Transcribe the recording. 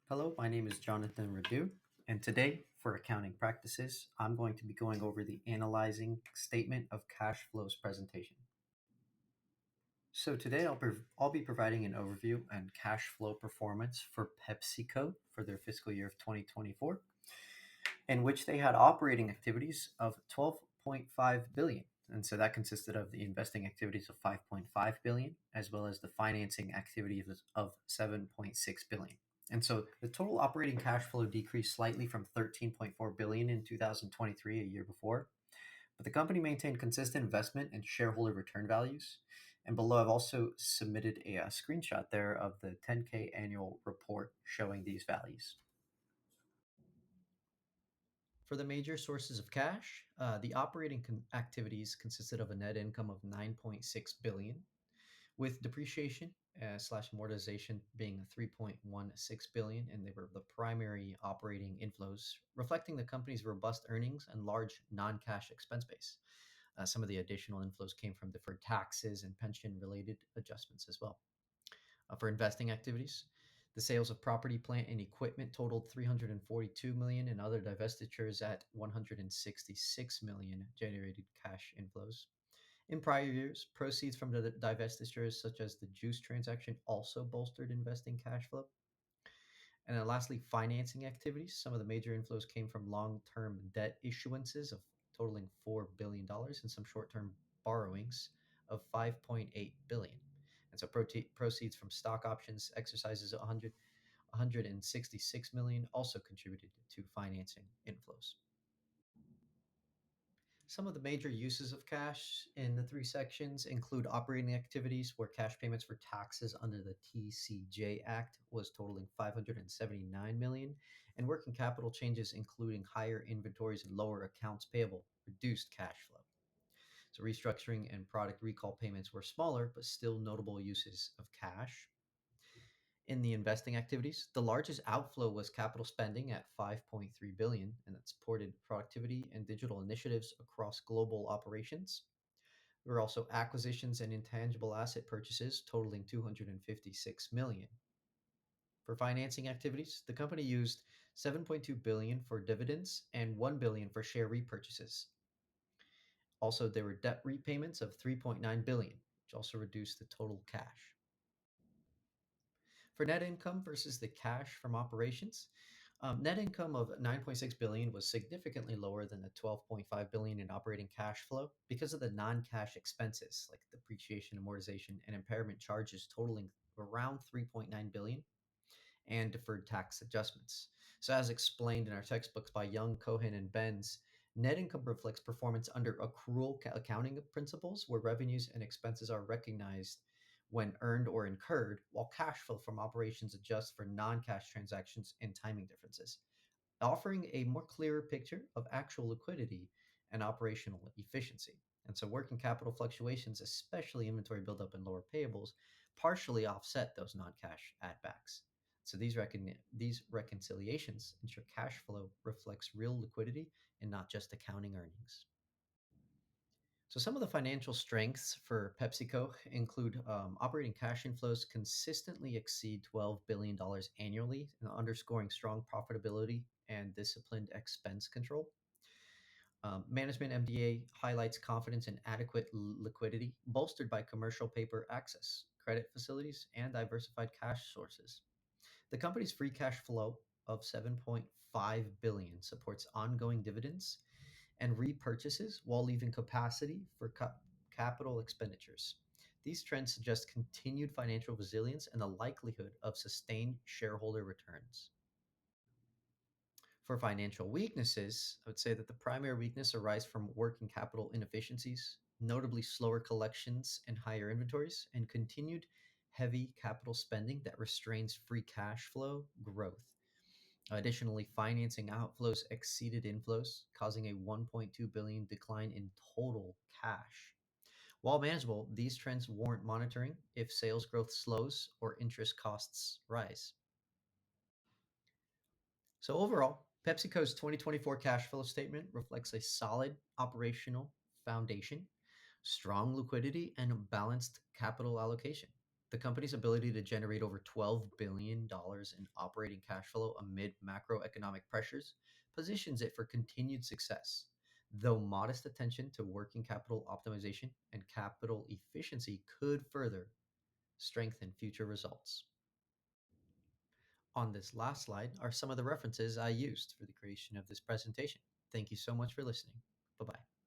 Hello, my name is Jonathan Radu, and today, for accounting practices, I'm going to be going over the Analyzing Statement of Cash Flows presentation. So today I'll be providing an overview and cash flow performance for PepsiCo for their fiscal year of 2024, in which they had operating activities of 12.5 billion. And so that consisted of the investing activities of 5.5 billion, as well as the financing activities of 7.6 billion. And so the total operating cash flow decreased slightly from 13.4 billion in 2023, a year before, but the company maintained consistent investment and shareholder return values. And below, I've also submitted a screenshot there of the 10K annual report showing these values. For the major sources of cash, the operating activities consisted of a net income of 9.6 billion, with depreciation slash amortization being 3.16 billion, and they were the primary operating inflows, reflecting the company's robust earnings and large non-cash expense base. Some of the additional inflows came from deferred taxes and pension-related adjustments as well. For investing activities, the sales of property, plant, and equipment totaled 342 million, and other divestitures at 166 million generated cash inflows. In prior years, proceeds from the divestitures, such as the juice transaction, also bolstered investing cash flow. And then lastly, financing activities. Some of the major inflows came from long-term debt issuances of totaling $4 billion and some short-term borrowings of 5.8 billion. And so proceeds from stock options exercises 166 million also contributed to financing inflows. Some of the major uses of cash in the three sections include operating activities, where cash payments for taxes under the TCJ Act was totaling 579 million, and working capital changes, including higher inventories and lower accounts payable, reduced cash flow. So restructuring and product recall payments were smaller, but still notable uses of cash. In the investing activities, the largest outflow was capital spending at 5.3 billion, and that supported productivity and digital initiatives across global operations. There were also acquisitions and intangible asset purchases totaling 256 million. For financing activities, the company used 7.2 billion for dividends and 1 billion for share repurchases. Also, there were debt repayments of 3.9 billion, which also reduced the total cash. For net income versus the cash from operations, net income of 9.6 billion was significantly lower than the 12.5 billion in operating cash flow because of the non-cash expenses like depreciation, amortization, and impairment charges totaling around 3.9 billion and deferred tax adjustments. So, as explained in our textbooks by Young, Cohen, and Benz, net income reflects performance under accrual accounting principles, where revenues and expenses are recognized when earned or incurred, while cash flow from operations adjusts for non-cash transactions and timing differences, offering a more clearer picture of actual liquidity and operational efficiency. And so working capital fluctuations, especially inventory buildup and lower payables, partially offset those non-cash add-backs. So these reconciliations ensure cash flow reflects real liquidity and not just accounting earnings. So some of the financial strengths for PepsiCo include operating cash inflows consistently exceed $12 billion annually, underscoring strong profitability and disciplined expense control. Management MDA highlights confidence in adequate liquidity, bolstered by commercial paper access, credit facilities, and diversified cash sources. The company's free cash flow of 7.5 billion supports ongoing dividends and repurchases while leaving capacity for capital expenditures. These trends suggest continued financial resilience and the likelihood of sustained shareholder returns. For financial weaknesses, I would say that the primary weakness arises from working capital inefficiencies, notably slower collections and higher inventories, and continued heavy capital spending that restrains free cash flow growth. Additionally, financing outflows exceeded inflows, causing a 1.2 billion decline in total cash. While manageable, these trends warrant monitoring if sales growth slows or interest costs rise. So overall, PepsiCo's 2024 cash flow statement reflects a solid operational foundation, strong liquidity, and balanced capital allocation. The company's ability to generate over $12 billion in operating cash flow amid macroeconomic pressures positions it for continued success, though modest attention to working capital optimization and capital efficiency could further strengthen future results. On this last slide are some of the references I used for the creation of this presentation. Thank you so much for listening. Bye bye.